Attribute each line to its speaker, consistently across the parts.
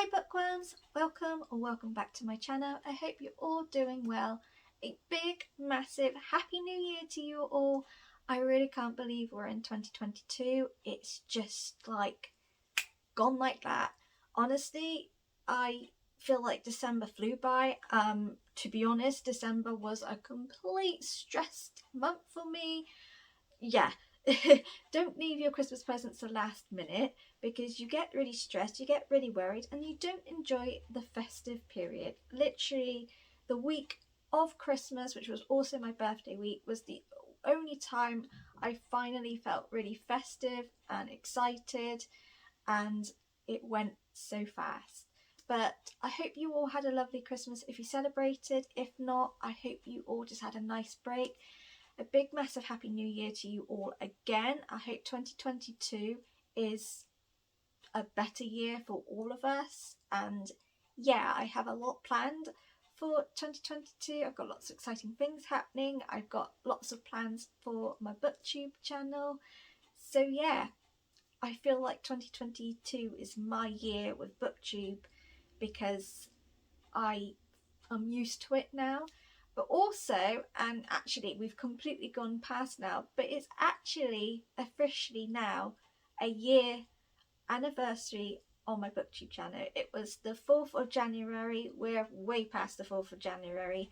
Speaker 1: Hi Bookworms, welcome or welcome back to my channel. I hope you're all doing well. A big, massive Happy New Year to you all. I really can't believe we're in 2022. It's just like gone like that. Honestly, I feel like December flew by. To be honest, December was a complete stressed month for me. Yeah. Don't leave your Christmas presents to last minute because you get really stressed, you get really worried, and you don't enjoy the festive period. Literally, the week of Christmas, which was also my birthday week, was the only time I finally felt really festive and excited, and it went so fast. But I hope you all had a lovely Christmas if you celebrated. If not, I hope you all just had a nice break. A big massive Happy New Year to you all again. I hope 2022 is a better year for all of us, and yeah, I have a lot planned for 2022. I've got lots of exciting things happening. I've got lots of plans for my booktube channel, so yeah, I feel like 2022 is my year with booktube because I am used to it now. But also, and actually we've completely gone past now, but it's actually officially now a year anniversary on my booktube channel. It was the 4th of January. We're way past the 4th of January,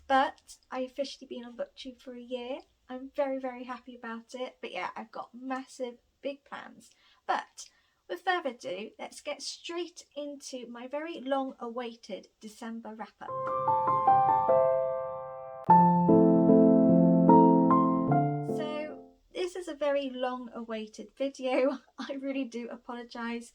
Speaker 1: but I've officially been on booktube for a year. I'm very, very happy about it. But yeah, I've got massive big plans. But with further ado, let's get straight into my very long awaited December wrap up. So this is a very long awaited video. I really do apologise,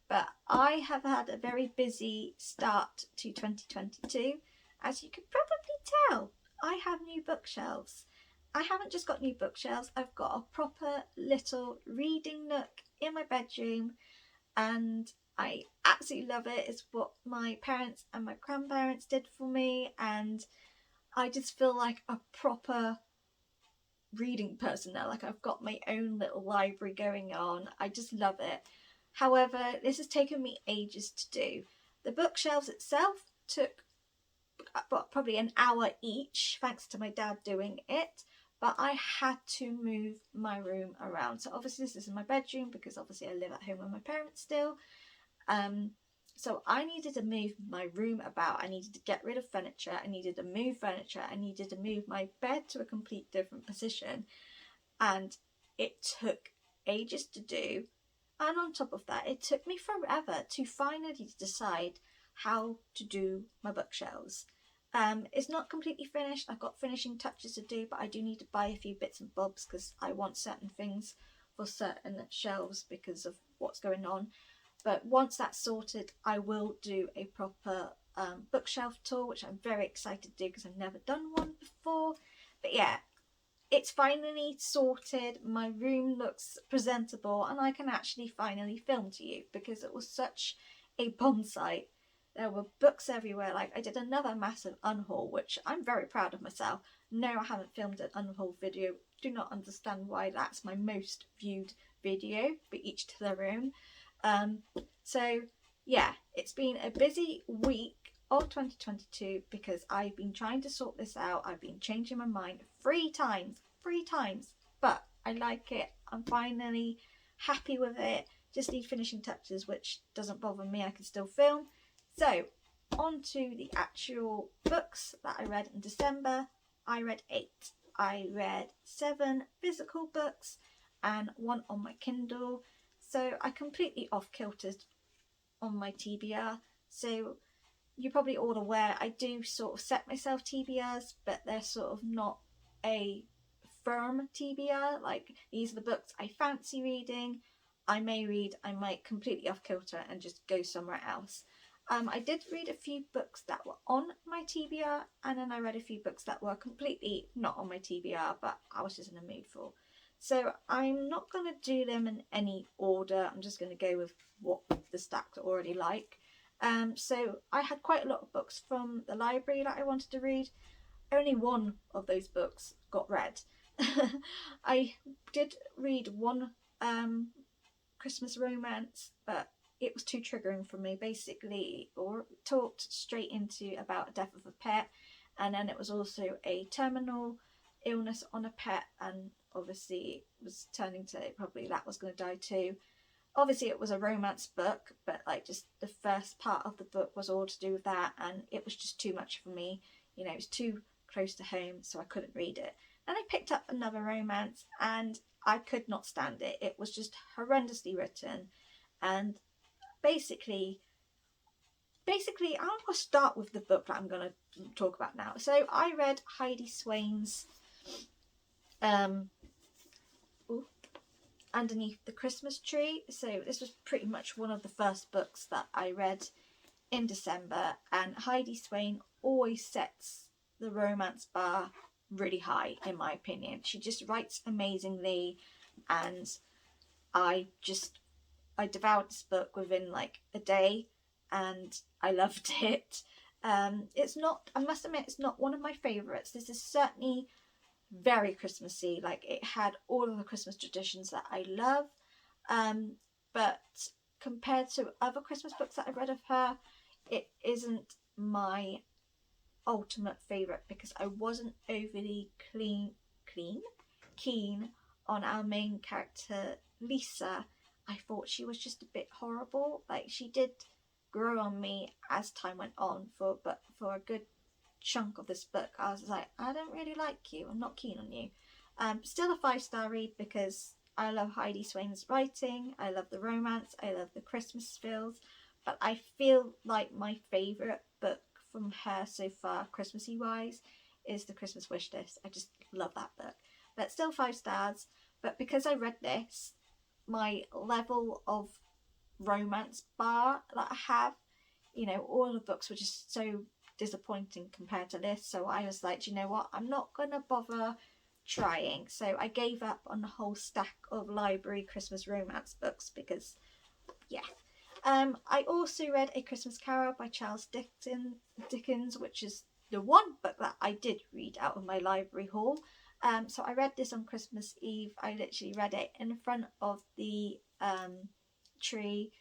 Speaker 1: but I have had a very busy start to 2022. As you could probably tell, I have new bookshelves. I haven't just got new bookshelves, I've got a proper little reading nook in my bedroom, and I absolutely love it. It's what my parents and my grandparents did for me, and I just feel like a proper reading person now. Like, I've got my own little library going on. I just love it. However, this has taken me ages to do. The bookshelves itself took probably an hour each, thanks to my dad doing it, but I had to move my room around. So obviously this is in my bedroom because obviously I live at home with my parents still. So I needed to move my room about. I needed to get rid of furniture. I needed to move furniture. I needed to move my bed to a complete different position. And it took ages to do. And on top of that, it took me forever to finally decide how to do my bookshelves. It's not completely finished. I've got finishing touches to do, but I do need to buy a few bits and bobs because I want certain things for certain shelves because of what's going on. But once that's sorted, I will do a proper bookshelf tour, which I'm very excited to do because I've never done one before. But yeah, it's finally sorted. My room looks presentable, and I can actually finally film to you because it was such a bomb site. There were books everywhere. Like, I did another massive unhaul, which I'm very proud of myself. No, I haven't filmed an unhaul video. Do not understand why that's my most viewed video, but each to their own. So yeah, it's been a busy week of 2022 because I've been trying to sort this out. I've been changing my mind three times, but I like it. I'm finally happy with it. Just need finishing touches, which doesn't bother me. I can still film. So on to the actual books that I read in December. I read 8. I read 7 physical books and 1 on my Kindle. So I completely off-kiltered on my TBR. So you're probably all aware I do sort of set myself TBRs, but they're sort of not a firm TBR. Like, these are the books I fancy reading. I may read, I might completely off-kilter and just go somewhere else. I did read a few books that were on my TBR, and then I read a few books that were completely not on my TBR, but I was just in a mood for. So I'm not going to do them in any order. I'm just going to go with what the stacks I already like. So I had quite a lot of books from the library that I wanted to read. Only one of those books got read. I did read one Christmas romance, but it was too triggering for me, basically, or talked straight into about a death of a pet, and then it was also a terminal illness on a pet, and obviously it was turning to probably that was going to die too. Obviously it was a romance book, but like just the first part of the book was all to do with that, and it was just too much for me. You know, it was too close to home, so I couldn't read it. Then I picked up another romance and I could not stand it. It was just horrendously written, and basically I'm going to start with the book that I'm going to talk about now. So I read Heidi Swain's Underneath the Christmas Tree. So this was pretty much one of the first books that I read in December, and Heidi Swain always sets the romance bar really high, in my opinion. She just writes amazingly, and I devoured this book within like a day, and I loved it. It's not, I must admit, it's not one of my favourites. This is certainly very Christmassy. Like, it had all of the Christmas traditions that I love, but compared to other Christmas books that I've read of her, it isn't my ultimate favourite, because I wasn't overly keen on our main character Lisa. I thought she was just a bit horrible. Like, she did grow on me as time went on, but for a good chunk of this book I was like, I don't really like you, I'm not keen on you. Still a 5-star read, because I love Heidi Swain's writing, I love the romance, I love the Christmas feels, but I feel like my favourite book from her so far, Christmassy wise, is The Christmas Wish List. I just love that book. But still 5 stars. But because I read this, my level of romance bar that I have, you know, all the books were just so disappointing compared to this. So I was like, you know what, I'm not gonna bother trying. So I gave up on the whole stack of library Christmas romance books, because yeah. I also read A Christmas Carol by Charles Dickens, which is the one book that I did read out of my library haul. So I read this on Christmas Eve. I literally read it in front of the tree.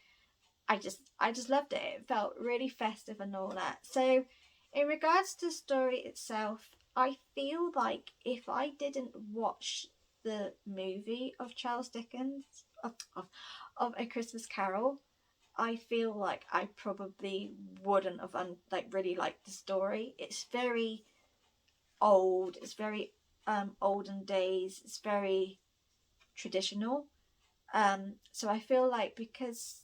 Speaker 1: I just loved it. It felt really festive and all that. So in regards to the story itself, I feel like if I didn't watch the movie of Charles Dickens, of A Christmas Carol, I feel like I probably wouldn't have really liked the story. It's very old. It's very olden days. It's very traditional. So I feel like because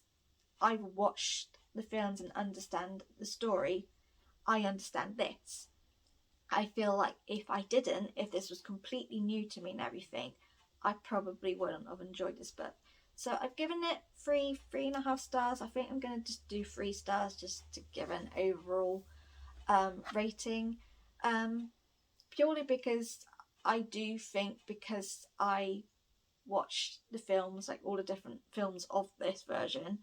Speaker 1: I've watched the films and understand the story, I understand this. I feel like if this was completely new to me and everything, I probably wouldn't have enjoyed this book. So I've given it 3.5 stars. I think I'm going to just do 3 stars just to give an overall rating. Purely because I do think, because I watched the films, like all the different films of this version,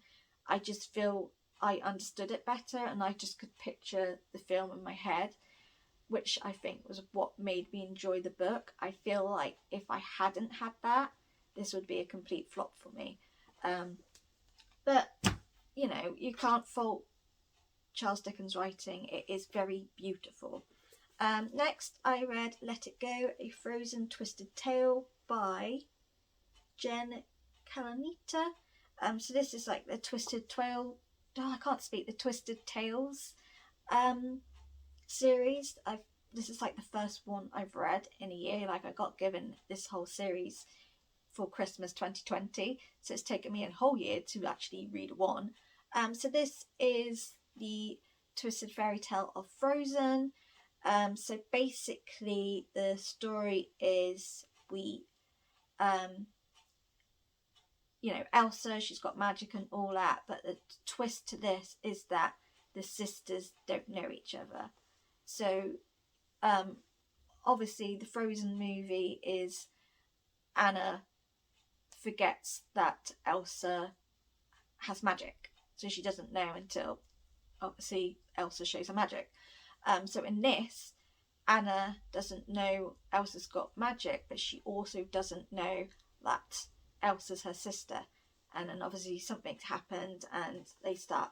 Speaker 1: I just feel I understood it better, and I just could picture the film in my head, which I think was what made me enjoy the book. I feel like if I hadn't had that, this would be a complete flop for me. But, you know, you can't fault Charles Dickens' writing. It is very beautiful. Next, I read Let It Go, A Frozen Twisted Tale by Jen Kalanita. So this is like the Twisted Tale. Oh, I can't speak. The Twisted Tales series. This is like the first one I've read in a year. Like, I got given this whole series for Christmas 2020, so it's taken me a whole year to actually read one. So this is the Twisted Fairy Tale of Frozen. So basically the story is Elsa, she's got magic and all that, but the twist to this is that the sisters don't know each other. So obviously the Frozen movie is Anna forgets that Elsa has magic, so she doesn't know until obviously Elsa shows her magic. So in this, Anna doesn't know Elsa's got magic, but she also doesn't know that Elsa's her sister. and then obviously something's happened and they start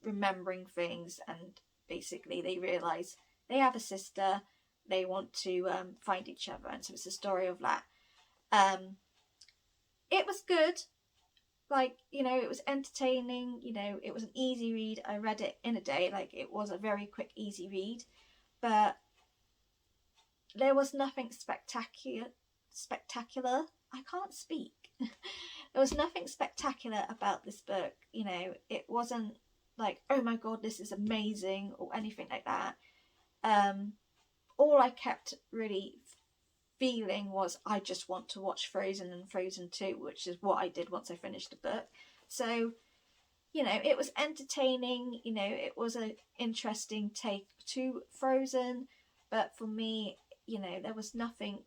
Speaker 1: remembering things, and basically they realise they have a sister, they want to find each other, and so it's a story of that. It was good. Like, it was entertaining, it was an easy read. I read it in a day. Like, it was a very quick, easy read, but there was nothing spectacular. I can't speak. There was nothing spectacular about this book. It wasn't like, oh my god, this is amazing, or anything like that. All I kept really feeling was, I just want to watch Frozen and Frozen 2, which is what I did once I finished the book. So, it was entertaining, it was an interesting take to Frozen, but for me, there was nothing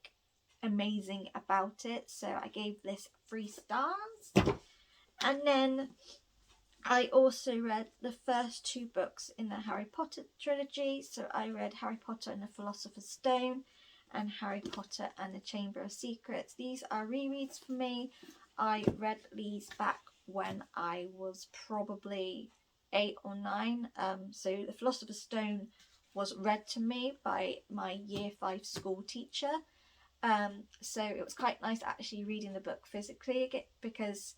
Speaker 1: amazing about it, so I gave this 3 stars. And then I also read the first 2 books in the Harry Potter trilogy. So I read Harry Potter and the Philosopher's Stone and Harry Potter and the Chamber of Secrets. These are rereads for me. I read these back when I was probably 8 or 9. So the Philosopher's Stone was read to me by my year 5 school teacher. So it was quite nice actually reading the book physically again, because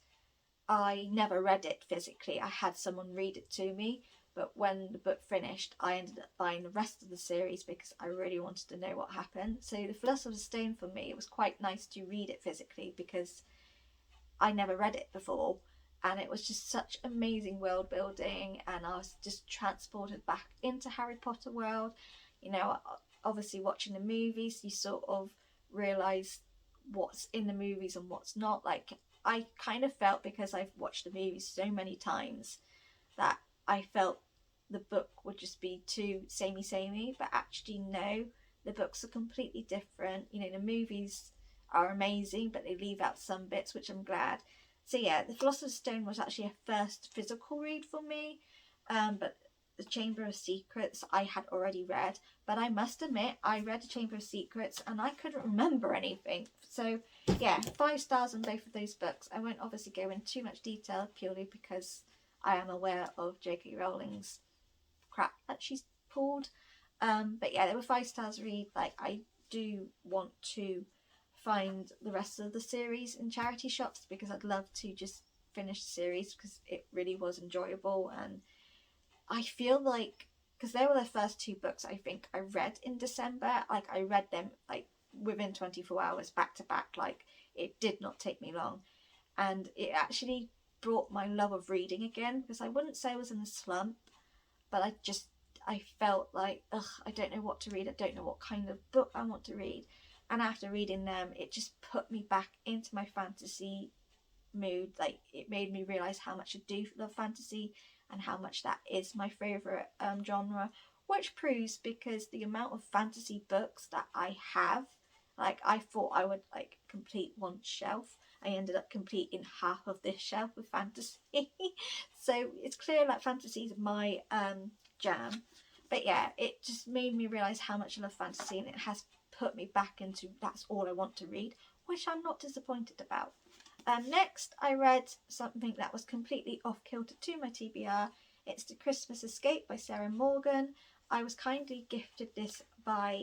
Speaker 1: I never read it physically. I had someone read it to me, but when the book finished, I ended up buying the rest of the series because I really wanted to know what happened. So the Philosopher's Stone, for me, it was quite nice to read it physically because I never read it before, and it was just such amazing world building, and I was just transported back into Harry Potter world. Obviously watching the movies, you sort of realise what's in the movies and what's not. Like, I kind of felt, because I've watched the movies so many times, that I felt the book would just be too samey, but actually no, the books are completely different. The movies are amazing, but they leave out some bits, which I'm glad. So yeah, the Philosopher's Stone was actually a first physical read for me, but the Chamber of Secrets I had already read. But I must admit, I read the Chamber of Secrets and I couldn't remember anything. So yeah, 5 stars on both of those books. I won't obviously go into too much detail, purely because I am aware of J.K. Rowling's crap that she's pulled. But yeah, they were 5 stars read. Like, I do want to find the rest of the series in charity shops, because I'd love to just finish the series, because it really was enjoyable. And I feel like, because they were the first 2 books I think I read in December, like I read them like within 24 hours back to back. Like, it did not take me long, and it actually brought my love of reading again, because I wouldn't say I was in a slump, but I felt like, I don't know what to read, I don't know what kind of book I want to read. And after reading them, it just put me back into my fantasy mood. Like, it made me realise how much I do love fantasy, and how much that is my favourite genre, which proves, because the amount of fantasy books that I have, like, I thought I would like complete one shelf. I ended up completing half of this shelf with fantasy. So it's clear that fantasy is my jam. But yeah, it just made me realise how much I love fantasy, and it has put me back into, that's all I want to read, which I'm not disappointed about. Next, I read something that was completely off kilter to my TBR. It's The Christmas Escape by Sarah Morgan. I was kindly gifted this by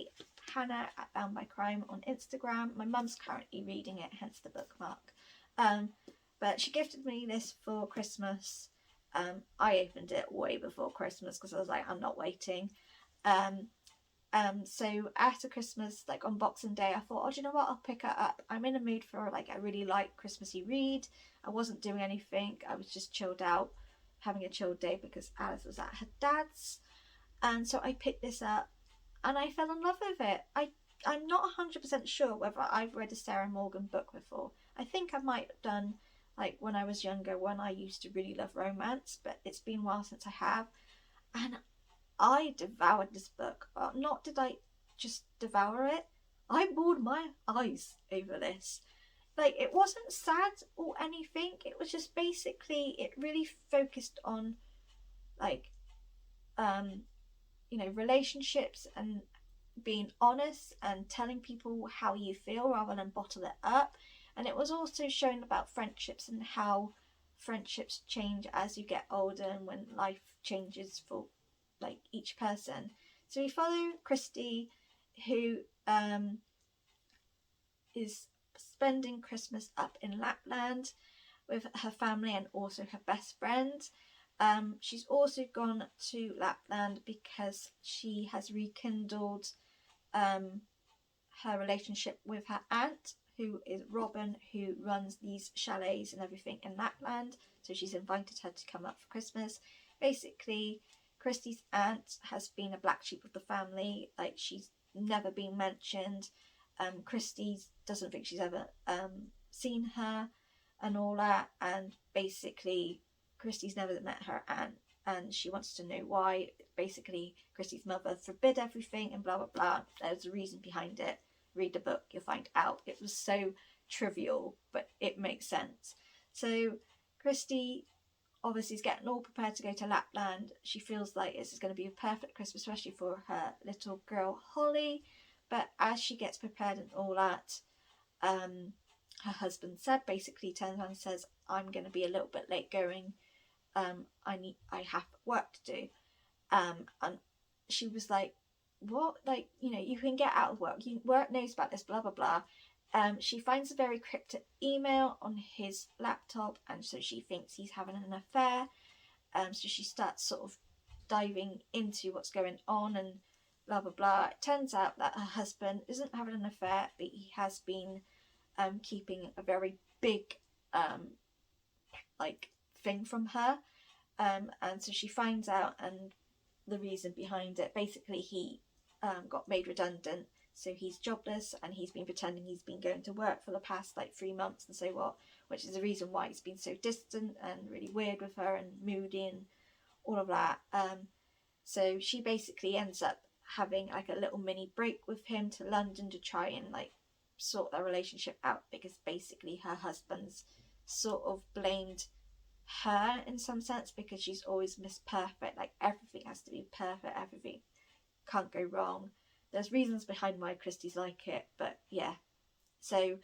Speaker 1: Hannah at Bound by Crime on Instagram. My mum's currently reading it, hence the bookmark. But she gifted me this for Christmas. I opened it way before Christmas, because I was like, I'm not waiting. So after Christmas, like on Boxing Day, I thought, oh, do you know what? I'll pick it up. I'm in a mood for like a really light Christmassy read. I wasn't doing anything. I was just chilled out, having a chilled day, because Alice was at her dad's. And so I picked this up and I fell in love with it. I'm not 100% sure whether I've read a Sarah Morgan book before. I think I might have done, like when I was younger, when I used to really love romance, but it's been a while since I have. And I devoured this book. Not did I just devour it, I bored my eyes over this. Like, it wasn't sad or anything. It was just basically, it really focused on like relationships, and being honest and telling people how you feel rather than bottle it up. And it was also shown about friendships and how friendships change as you get older and when life changes for like each person. So we follow Christy, who is spending Christmas up in Lapland with her family and also her best friend. She's also gone to Lapland because she has rekindled her relationship with her aunt, who is Robin, who runs these chalets and everything in Lapland. So she's invited her to come up for Christmas. Basically, Christy's aunt has been a black sheep of the family. Like, she's never been mentioned. Christy doesn't think she's ever seen her and all that. And basically, Christy's never met her aunt, and she wants to know why. Basically, Christy's mother forbid everything and blah blah blah. There's a reason behind it. Read the book, you'll find out. It was so trivial, but it makes sense. So Christy obviously is getting all prepared to go to Lapland. She feels like this is going to be a perfect Christmas, especially for her little girl Holly. But as she gets prepared and all that, her husband Seb basically turns around and says, "I'm going to be a little bit late going. I have work to do." And she was like, "What? Like, you know, you can get out of work. Work knows about this, blah blah blah." She finds a very cryptic email on his laptop, and so she thinks he's having an affair. So she starts sort of diving into what's going on and blah blah blah. It turns out that her husband isn't having an affair, but he has been keeping a very big like thing from her. And so she finds out, and the reason behind it, basically he got made redundant, so he's jobless, and he's been pretending he's been going to work for the past like 3 months and so what, which is the reason why he's been so distant and really weird with her and moody and all of that. So she basically ends up having like a little mini break with him to London to try and like sort their relationship out, because basically her husband's sort of blamed her in some sense, because she's always Miss Perfect. Like, everything has to be perfect, everything can't go wrong. There's reasons behind why Christy's like it, but yeah. So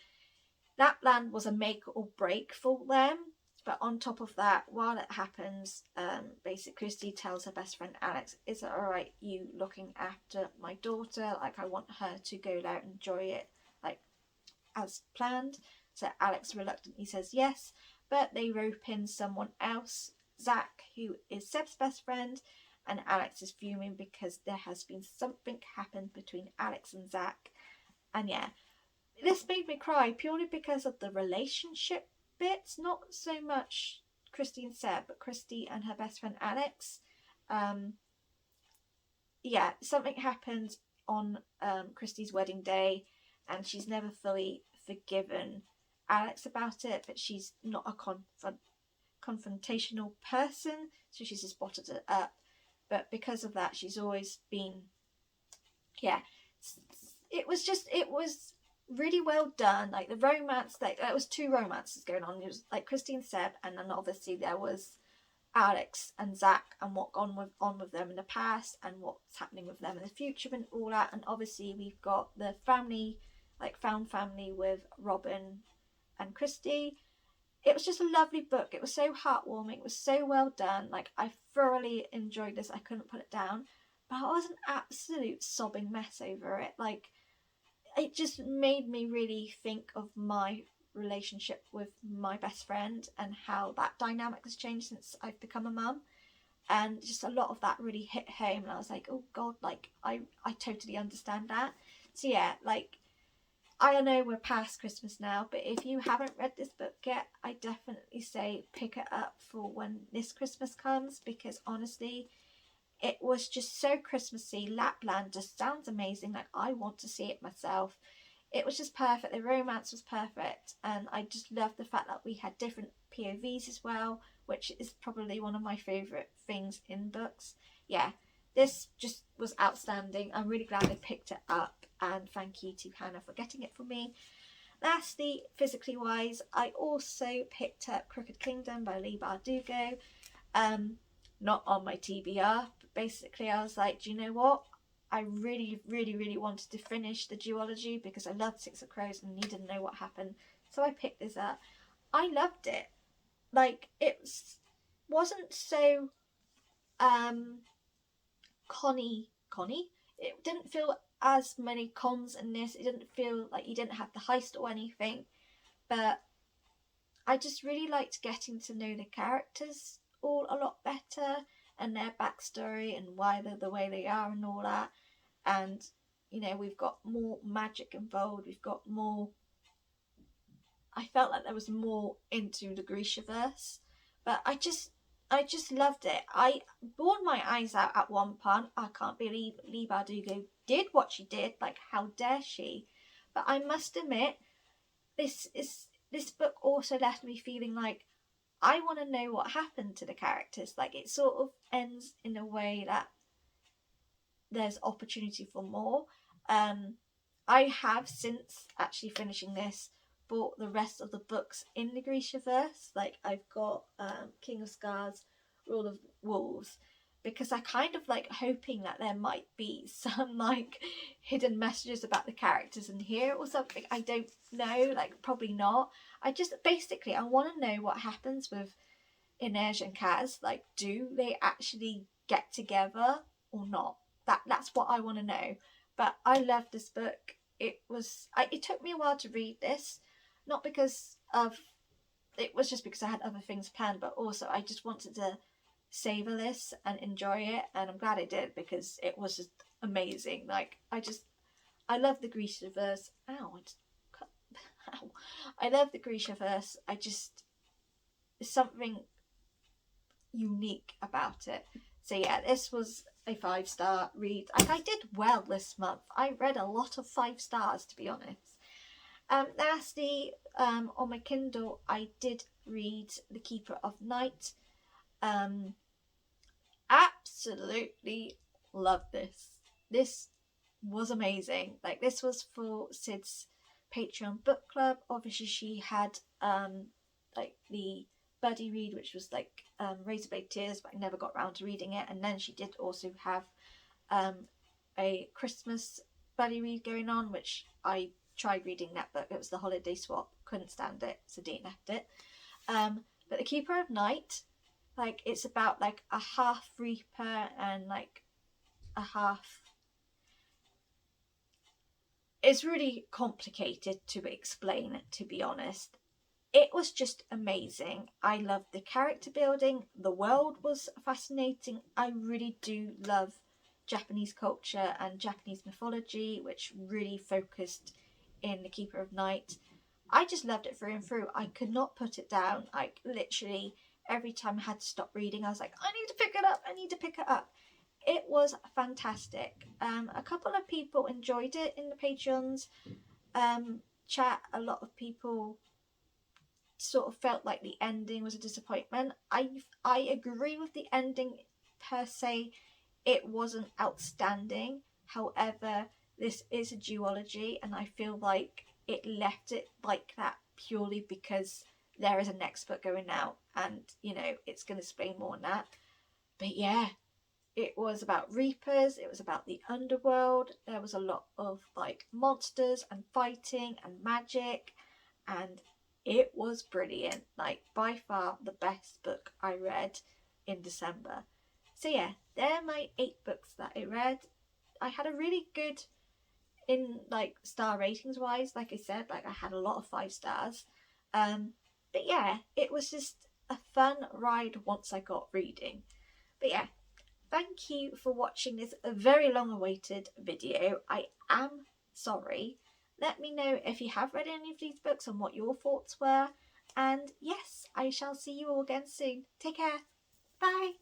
Speaker 1: Lapland was a make or break for them. But on top of that, while it happens, basically Christy tells her best friend Alex, "Is it alright you looking after my daughter? Like, I want her to go out and enjoy it like as planned." So Alex reluctantly says yes, but they rope in someone else, Zach, who is Seb's best friend, and Alex is fuming because there has been something happened between Alex and Zach. And yeah, this made me cry purely because of the relationship bits, not so much Christy and Seb, but Christy and her best friend Alex. Yeah, something happened on Christy's wedding day, and she's never fully forgiven Alex about it, but she's not a confrontational person, so she's just bottled it up. But because of that, she's always been, yeah, it was really well done. Like, the romance, like, there was 2 romances going on. It was like Christy and Seb, and then obviously there was Alex and Zach and what gone on with them in the past and what's happening with them in the future and all that. And obviously we've got the family, like found family with Robin and Christy. It was just a lovely book. It was so heartwarming. It was so well done. Like, I thoroughly enjoyed this. I couldn't put it down. But I was an absolute sobbing mess over it. Like, it just made me really think of my relationship with my best friend and how that dynamic has changed since I've become a mum. And just a lot of that really hit home. And I was like, oh God, like, I totally understand that. So yeah, like, I know we're past Christmas now, but if you haven't read this book yet, I definitely say pick it up for when this Christmas comes, because honestly, it was just so Christmassy. Lapland just sounds amazing. Like, I want to see it myself. It was just perfect. The romance was perfect, and I just loved the fact that we had different POVs as well, which is probably one of my favourite things in books. Yeah, this just was outstanding. I'm really glad I picked it up, and thank you to Hannah for getting it for me. Lastly, physically wise, I also picked up Crooked Kingdom by Leigh Bardugo. Not on my TBR, but basically I was like, do you know what? I really, really, really wanted to finish the duology because I loved Six of Crows and needed to know what happened So I picked this up. I loved it. Like, wasn't so Connie. It didn't feel as many cons in this. It didn't feel like you didn't have the heist or anything. But I just really liked getting to know the characters all a lot better, and their backstory and why they're the way they are and all that. And, you know, we've got more magic involved. We've got more... I felt like there was more into the Grishaverse. But I just loved it. I bawled my eyes out at one point. I can't believe Leigh Bardugo did what she did. Like, how dare she? But I must admit, this book also left me feeling like I want to know what happened to the characters. Like, it sort of ends in a way that there's opportunity for more. I have, since actually finishing this, bought the rest of the books in the Grishaverse. Like, I've got King of Scars, Rule of Wolves, because I kind of like hoping that there might be some like hidden messages about the characters in here or something. I don't know, like probably not. I want to know what happens with Inej and Kaz. Like, do they actually get together or not? That's what I want to know. But I love this book. It took me a while to read this, not because of... It was just because I had other things planned, but also I just wanted to savour this and enjoy it, and I'm glad I did, because it was just amazing. Like, I love the Grishaverse. Ow, ow. I love the Grishaverse. There's something unique about it. So yeah, this was a 5-star read. Like, I did well this month. I read a lot of 5 stars, to be honest. Lastly, on my Kindle, I did read The Keeper of Night. Absolutely love this. This was amazing. Like, this was for Sid's Patreon book club. Obviously, she had like the buddy read, which was like Razorblade Tears, but I never got around to reading it. And then she did also have a Christmas buddy read going on, which I tried reading that book. It was the Holiday Swap. Couldn't stand it, so Dean left it. But The Keeper of Night, like, it's about like a half Reaper and like a half... It's really complicated to explain, to be honest. It was just amazing. I loved the character building. The world was fascinating. I really do love Japanese culture and Japanese mythology, which really focused in The Keeper of Night. I just loved it through and through. I could not put it down. Like, literally every time I had to stop reading, I was like, I need to pick it up. It was fantastic. A couple of people enjoyed it in the Patreons chat. A lot of people sort of felt like the ending was a disappointment. I agree with the ending per se. It wasn't outstanding. However, this is a duology, and I feel like it left it like that purely because there is a next book going out, and you know, it's going to explain more on that. But yeah, it was about Reapers, it was about the underworld. There was a lot of like monsters and fighting and magic, and it was brilliant. Like, by far the best book I read in December. So yeah, they're my 8 books that I read. I had a really good, in like star ratings wise, like I said, like I had a lot of 5 stars. But yeah, it was just a fun ride once I got reading. But yeah, thank you for watching this very long awaited video. I am sorry. Let me know if you have read any of these books and what your thoughts were. And yes, I shall see you all again soon. Take care. Bye.